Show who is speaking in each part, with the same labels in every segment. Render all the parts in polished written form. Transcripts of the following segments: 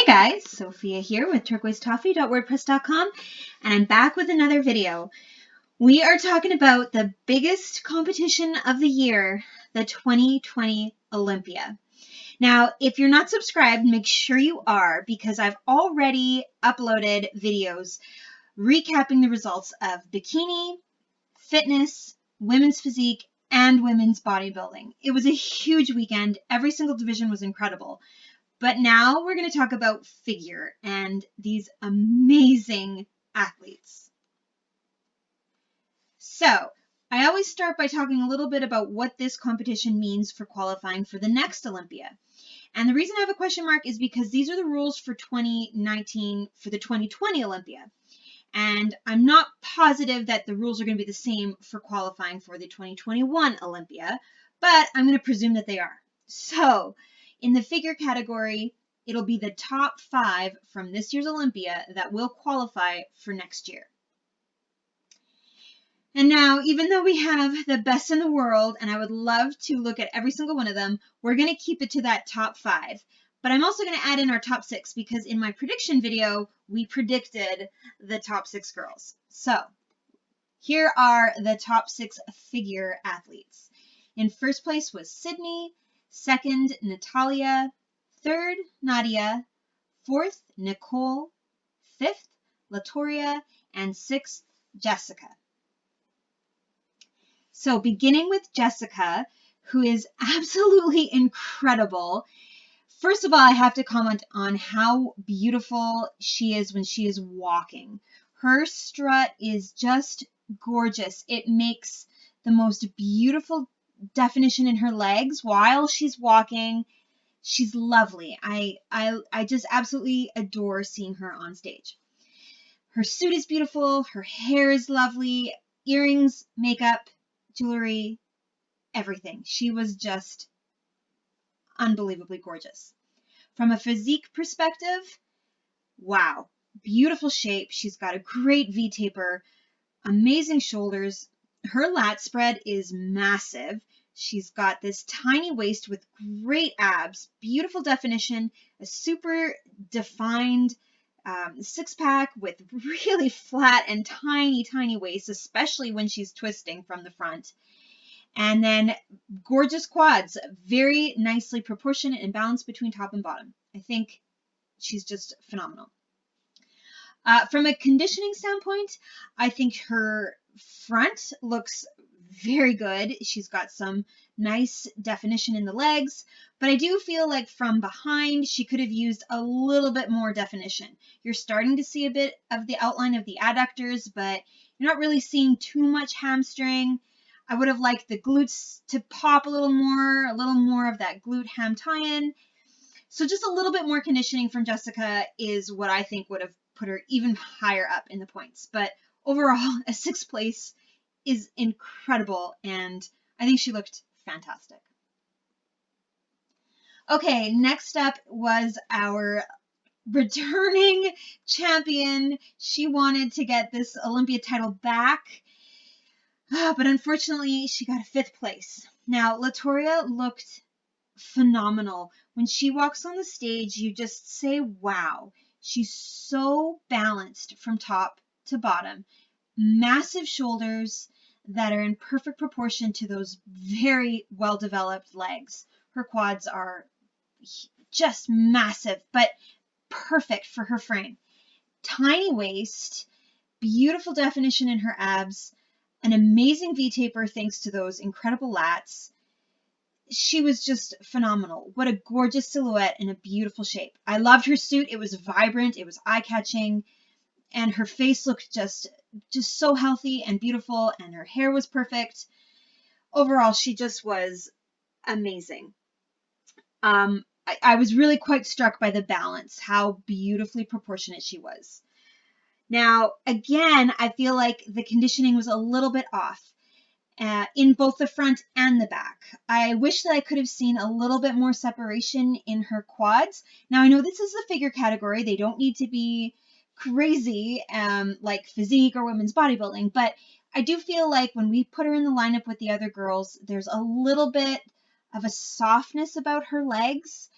Speaker 1: Hey guys, Sophia here with turquoisetoffee.wordpress.com, and I'm back with another video. We are talking about the biggest competition of the year, the 2020 Olympia. Now, if you're not subscribed, make sure you are, because I've already uploaded videos recapping the results of bikini, fitness, women's physique, and women's bodybuilding. It was a huge weekend. Every single division was incredible. But now we're going to talk about figure and these amazing athletes. So I always start by talking a little bit about what this competition means for qualifying for the next Olympia. And the reason I have a question mark is because these are the rules for 2019 for the 2020 Olympia. And I'm not positive that the rules are going to be the same for qualifying for the 2021 Olympia, but I'm going to presume that they are. So in the figure category, it'll be the top 5 from this year's Olympia that will qualify for next year. And now, even though we have the best in the world, and I would love to look at every single one of them, we're going to keep it to that top 5. But I'm also going to add in our top 6 because in my prediction video, we predicted the top 6 girls. So here are the top 6 figure athletes. In first place was Cydney, second, Natalia, third, Nadia, fourth, Nicole, fifth, Latoria, and sixth, Jessica. So beginning with Jessica, who is absolutely incredible. First of all, I have to comment on how beautiful she is when she is walking. Her strut is just gorgeous. It makes the most beautiful definition in her legs while she's walking. She's lovely. I just absolutely adore seeing her on stage. Her suit is beautiful. Her hair is lovely. Earrings, makeup, jewelry, everything. She was just unbelievably gorgeous. From a physique perspective, wow, beautiful shape. She's got a great V-taper, amazing shoulders. Her lat spread is massive. She's got this tiny waist with great abs, beautiful definition, a super defined six-pack with really flat and tiny, tiny waist, especially when she's twisting from the front. And then gorgeous quads, very nicely proportionate and balanced between top and bottom. I think she's just phenomenal. From a conditioning standpoint, I think her front looks very good. She's got some nice definition in the legs, but I do feel like from behind, she could have used a little bit more definition. You're starting to see a bit of the outline of the adductors, but you're not really seeing too much hamstring. I would have liked the glutes to pop a little more of that glute ham tie-in. So just a little bit more conditioning from Jessica is what I think would have put her even higher up in the points. But overall, a 6th place is incredible, and I think she looked fantastic. Okay, next up was our returning champion. She wanted to get this Olympia title back, but unfortunately, she got a 5th place. Now, Latoria looked phenomenal. When she walks on the stage, you just say, wow. She's so balanced from top to bottom. Massive shoulders that are in perfect proportion to those very well-developed legs. Her quads are just massive, but perfect for her frame. Tiny waist, beautiful definition in her abs, an amazing V-taper thanks to those incredible lats. She was just phenomenal. What a gorgeous silhouette and a beautiful shape. I loved her suit. It was vibrant. It was eye-catching. And her face looked just so healthy and beautiful. And her hair was perfect. Overall, she just was amazing. I was really quite struck by the balance, how beautifully proportionate she was. Now, again, I feel like the conditioning was a little bit off. In both the front and the back. I wish that I could have seen a little bit more separation in her quads. Now, I know this is the figure category. They don't need to be crazy like physique or women's bodybuilding, but I do feel like when we put her in the lineup with the other girls, there's a little bit of a softness about her legs.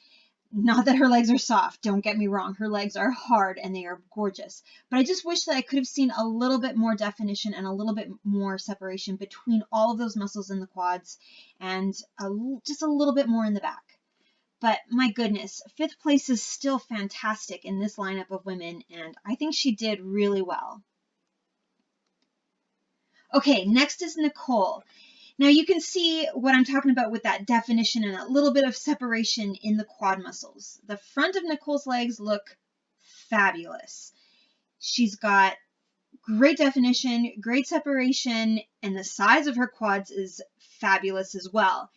Speaker 1: Not that her legs are soft, don't get me wrong. Her legs are hard and they are gorgeous. But I just wish that I could have seen a little bit more definition and a little bit more separation between all of those muscles in the quads and just a little bit more in the back. But my goodness, 5th place is still fantastic in this lineup of women, and I think she did really well. Okay, next is Nicole. Now you can see what I'm talking about with that definition and a little bit of separation in the quad muscles. The front of Nicole's legs look fabulous. She's got great definition, great separation, and the size of her quads is fabulous as well.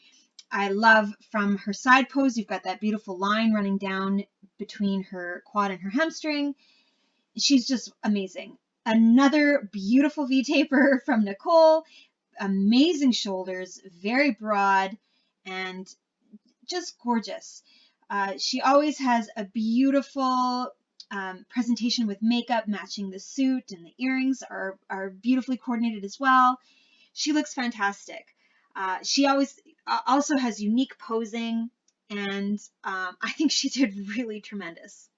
Speaker 1: I love from her side pose, you've got that beautiful line running down between her quad and her hamstring. She's just amazing. Another beautiful V-taper from Nicole. Amazing shoulders, very broad, and just gorgeous. She always has a beautiful presentation with makeup matching the suit, and the earrings are beautifully coordinated as well. She looks fantastic. She always also has unique posing, and I think she did really tremendous.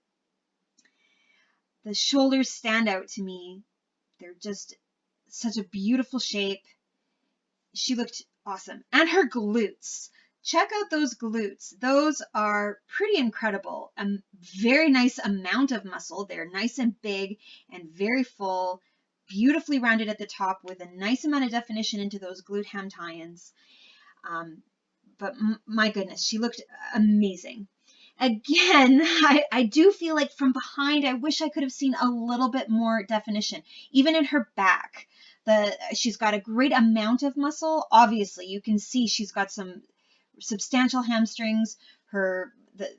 Speaker 1: The shoulders stand out to me. They're just such a beautiful shape. She looked awesome. And her glutes. Check out those glutes. Those are pretty incredible. A very nice amount of muscle. They're nice and big and very full, beautifully rounded at the top with a nice amount of definition into those glute ham tie-ins. But my goodness, she looked amazing. Again, I do feel like from behind, I wish I could have seen a little bit more definition, even in her back. She's got a great amount of muscle. Obviously, you can see she's got some substantial hamstrings. The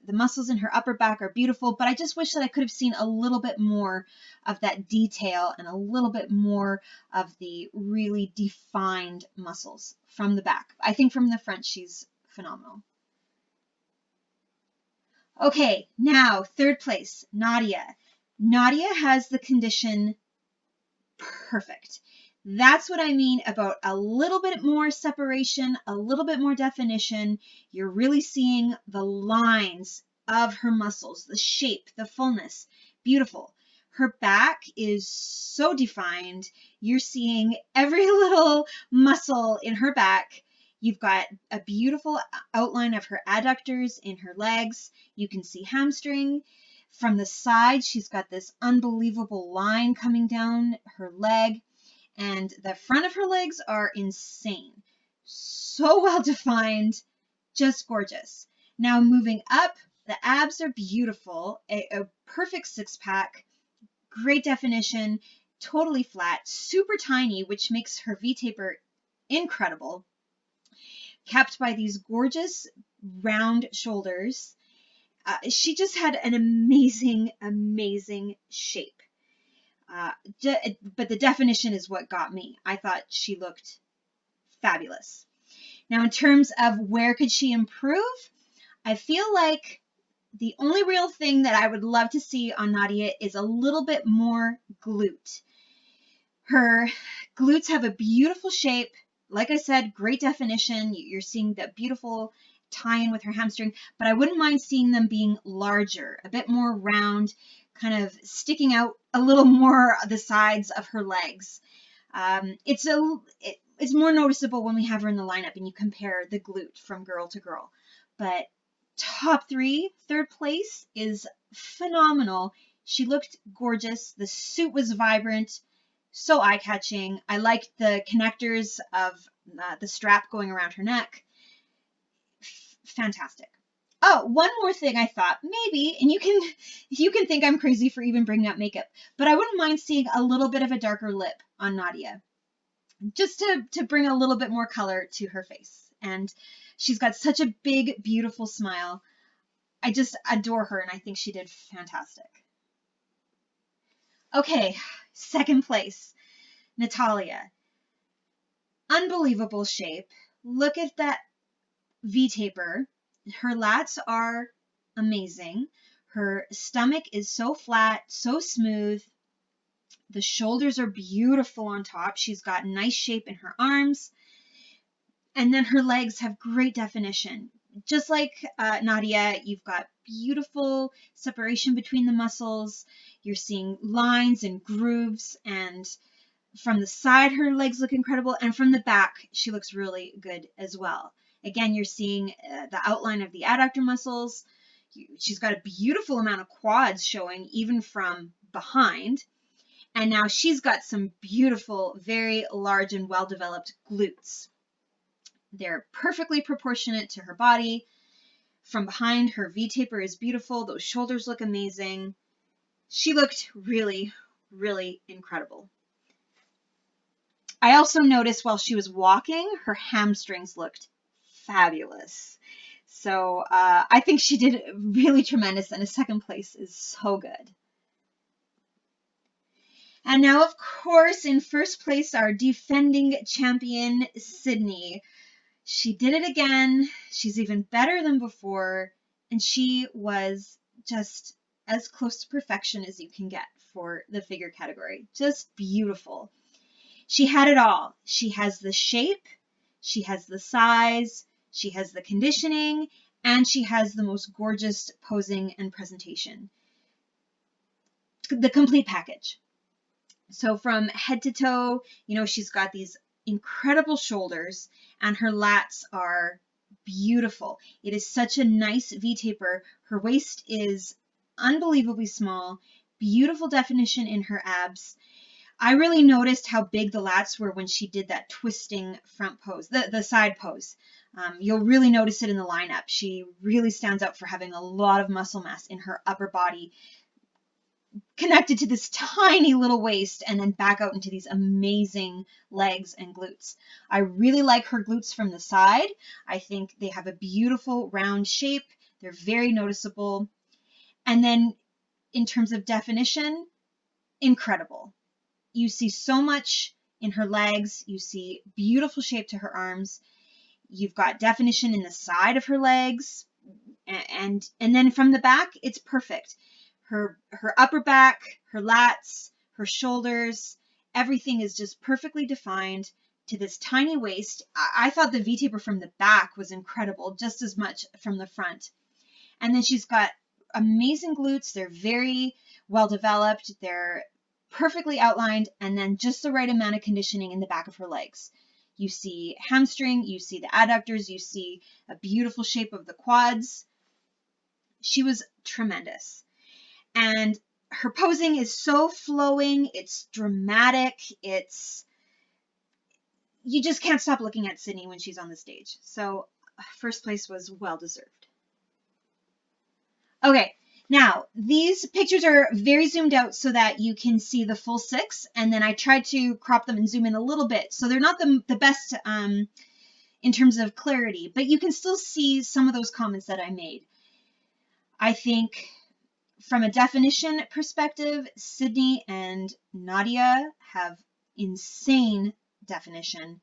Speaker 1: muscles in her upper back are beautiful, but I just wish that I could have seen a little bit more of that detail and a little bit more of the really defined muscles from the back. I think from the front, she's phenomenal. Okay, now 3rd place, Nadia. Nadia has the condition perfect. That's what I mean about a little bit more separation, a little bit more definition. You're really seeing the lines of her muscles, the shape, the fullness. Beautiful. Her back is so defined. You're seeing every little muscle in her back. You've got a beautiful outline of her adductors in her legs. You can see hamstring. From the side, she's got this unbelievable line coming down her leg. And the front of her legs are insane. So well defined, just gorgeous. Now moving up, the abs are beautiful, a perfect 6-pack, great definition, totally flat, super tiny, which makes her V-taper incredible, capped by these gorgeous round shoulders. She just had an amazing, amazing shape. But the definition is what got me. I thought she looked fabulous. Now, in terms of where could she improve, I feel like the only real thing that I would love to see on Nadia is a little bit more glute. Her glutes have a beautiful shape. Like I said, great definition. You're seeing that beautiful tie-in with her hamstring, but I wouldn't mind seeing them being larger, a bit more round, kind of sticking out a little more the sides of her legs. It's more noticeable when we have her in the lineup and you compare the glute from girl to girl. But top 3, 3rd place is phenomenal. She looked gorgeous. The suit was vibrant, so eye-catching. I liked the connectors of the strap going around her neck. Fantastic. Oh, one more thing I thought, maybe, and you can think I'm crazy for even bringing up makeup, but I wouldn't mind seeing a little bit of a darker lip on Nadia, just to bring a little bit more color to her face. And she's got such a big, beautiful smile. I just adore her, and I think she did fantastic. Okay, 2nd place, Natalia. Unbelievable shape. Look at that V-taper. Her lats are amazing. Her stomach is so flat, so smooth. The shoulders are beautiful on top. She's got nice shape in her arms. And then her legs have great definition. just like Nadia, you've got beautiful separation between the muscles. You're seeing lines and grooves, and from the side, her legs look incredible, and from the back, she looks really good as well. Again, you're seeing the outline of the adductor muscles. She's got a beautiful amount of quads showing, even from behind. And now she's got some beautiful, very large and well-developed glutes. They're perfectly proportionate to her body. From behind, her V-taper is beautiful. Those shoulders look amazing. She looked really, really incredible. I also noticed while she was walking, her hamstrings looked fabulous. So I think she did really tremendous, and a second place is so good. And now, of course, in first place, our defending champion, Cydney. She did it again. She's even better than before, and she was just as close to perfection as you can get for the figure category. Just beautiful. She had it all. She has the shape, she has the size, she has the conditioning, and she has the most gorgeous posing and presentation. The complete package. So from head to toe, she's got these incredible shoulders, and her lats are beautiful. It is such a nice V-taper. Her waist is unbelievably small, beautiful definition in her abs. I really noticed how big the lats were when she did that twisting front pose, the side pose. You'll really notice it in the lineup. She really stands out for having a lot of muscle mass in her upper body, connected to this tiny little waist, and then back out into these amazing legs and glutes. I really like her glutes from the side. I think they have a beautiful round shape. They're very noticeable. And then in terms of definition, incredible. You see so much in her legs. You see beautiful shape to her arms. You've got definition in the side of her legs. And then from the back, it's perfect. Her upper back, her lats, her shoulders, everything is just perfectly defined to this tiny waist. I thought the V-taper from the back was incredible, just as much from the front. And then she's got amazing glutes. They're very well developed. They're perfectly outlined, and then just the right amount of conditioning in the back of her legs. You see hamstring, you see the adductors, you see a beautiful shape of the quads. She was tremendous. And her posing is so flowing, it's dramatic, you just can't stop looking at Cydney when she's on the stage. So first place was well deserved. Okay, now these pictures are very zoomed out so that you can see the full 6, and then I tried to crop them and zoom in a little bit. So they're not the best in terms of clarity, but you can still see some of those comments that I made. I think from a definition perspective, Cydney and Nadia have insane definition.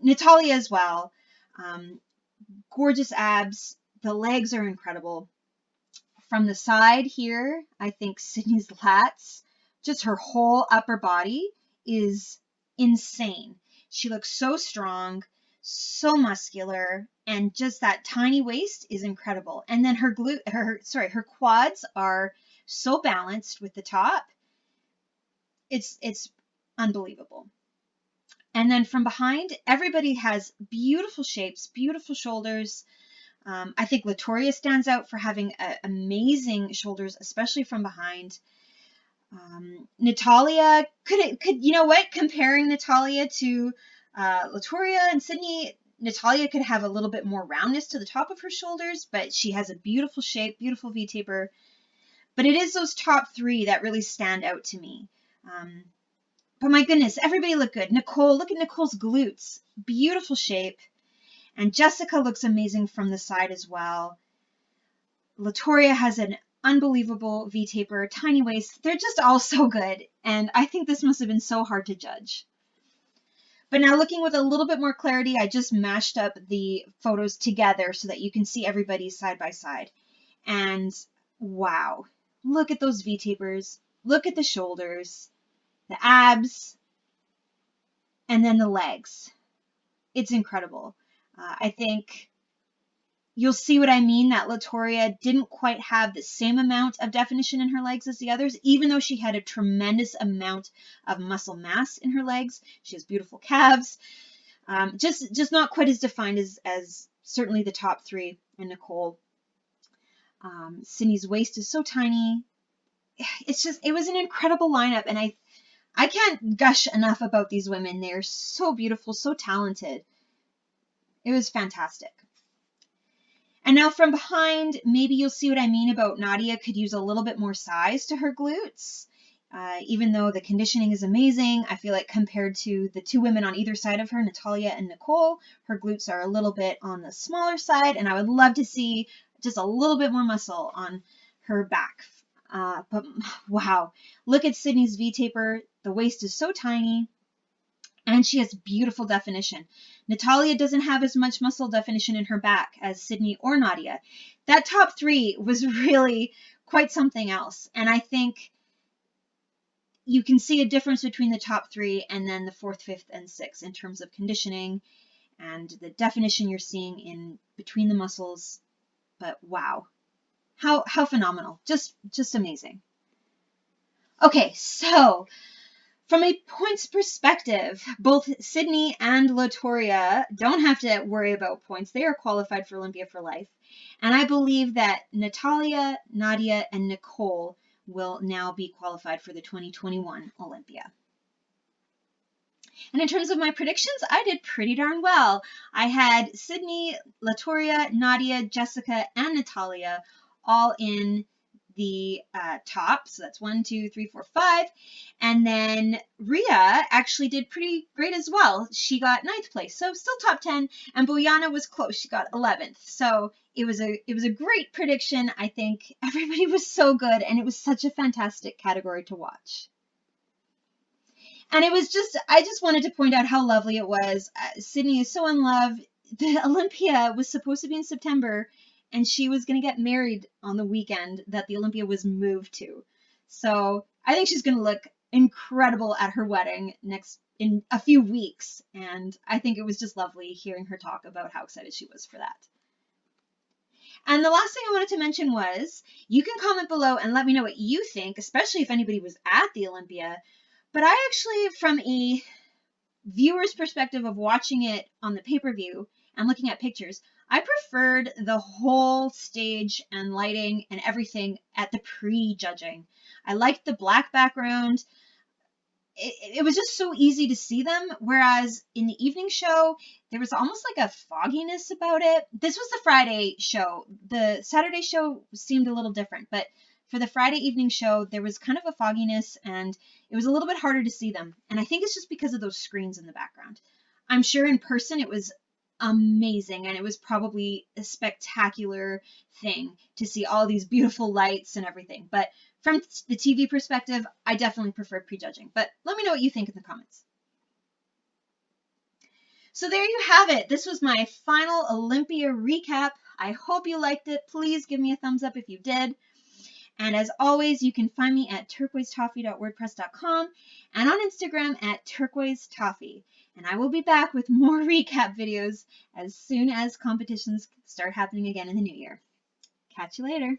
Speaker 1: Natalia as well. Gorgeous abs. The legs are incredible. From the side here, I think Cydney's lats, just her whole upper body, is insane. She looks so strong, so muscular, and just that tiny waist is incredible. And then her quads are so balanced with the top. It's unbelievable. And then from behind, everybody has beautiful shapes, beautiful shoulders. I think Latoria stands out for having amazing shoulders, especially from behind. Natalia could comparing Natalia to Latoria and Cydney, Natalia could have a little bit more roundness to the top of her shoulders, but she has a beautiful shape, beautiful V-taper. But it is those top 3 that really stand out to me. But my goodness, everybody looked good. Nicole, look at Nicole's glutes, beautiful shape. And Jessica looks amazing from the side as well. Latoria has an unbelievable V-taper, tiny waist. They're just all so good. And I think this must have been so hard to judge. But now looking with a little bit more clarity, I just mashed up the photos together so that you can see everybody side by side. And wow, look at those V-tapers. Look at the shoulders, the abs, and then the legs. It's incredible. I think you'll see what I mean, that Latoria didn't quite have the same amount of definition in her legs as the others, even though she had a tremendous amount of muscle mass in her legs. She has beautiful calves. Just not quite as defined as certainly the top three and Nicole. Cydney's waist is so tiny. It was an incredible lineup, and I can't gush enough about these women. They're so beautiful, so talented. It was fantastic. And now from behind, maybe you'll see what I mean about Nadia could use a little bit more size to her glutes. Even though the conditioning is amazing, I feel like compared to the two women on either side of her, Natalia and Nicole, her glutes are a little bit on the smaller side, and I would love to see just a little bit more muscle on her back. But wow, look at Cydney's V-taper. The waist is so tiny. And she has beautiful definition. Natalia doesn't have as much muscle definition in her back as Cydney or Nadia. That top three was really quite something else. And I think you can see a difference between the top three and then the fourth, fifth, and sixth in terms of conditioning and the definition you're seeing in between the muscles. But wow, how phenomenal. Just amazing. Okay, so from a points perspective, both Cydney and Latoria don't have to worry about points. They are qualified for Olympia for life. And I believe that Natalia, Nadia, and Nicole will now be qualified for the 2021 Olympia. And in terms of my predictions, I did pretty darn well. I had Cydney, Latoria, Nadia, Jessica, and Natalia all in the top. So that's 1, 2, 3, 4, 5. And then Rhea actually did pretty great as well. She got 9th place, so still top 10. And Bojana was close. She got 11th. So it was a great prediction. I think everybody was so good, and it was such a fantastic category to watch. And it was I just wanted to point out how lovely it was. Cydney is so in love. The Olympia was supposed to be in September, and she was going to get married on the weekend that the Olympia was moved to. So I think she's going to look incredible at her wedding in a few weeks. And I think it was just lovely hearing her talk about how excited she was for that. And the last thing I wanted to mention was, you can comment below and let me know what you think, especially if anybody was at the Olympia. But I actually, from a viewer's perspective of watching it on the pay-per-view and looking at pictures, I preferred the whole stage and lighting and everything at the pre-judging. I liked the black background. It was just so easy to see them, whereas in the evening show, there was almost like a fogginess about it. This was the Friday show. The Saturday show seemed a little different, but for the Friday evening show, there was kind of a fogginess, and it was a little bit harder to see them. And I think it's just because of those screens in the background. I'm sure in person it was amazing, and it was probably a spectacular thing to see all these beautiful lights and everything. But from the TV perspective, I definitely prefer prejudging. But let me know what you think in the comments. So there you have it. This was my final Olympia recap. I hope you liked it. Please give me a thumbs up if you did. And as always, you can find me at turquoisetoffee.wordpress.com and on Instagram at turquoisetoffee. And I will be back with more recap videos as soon as competitions start happening again in the new year. Catch you later.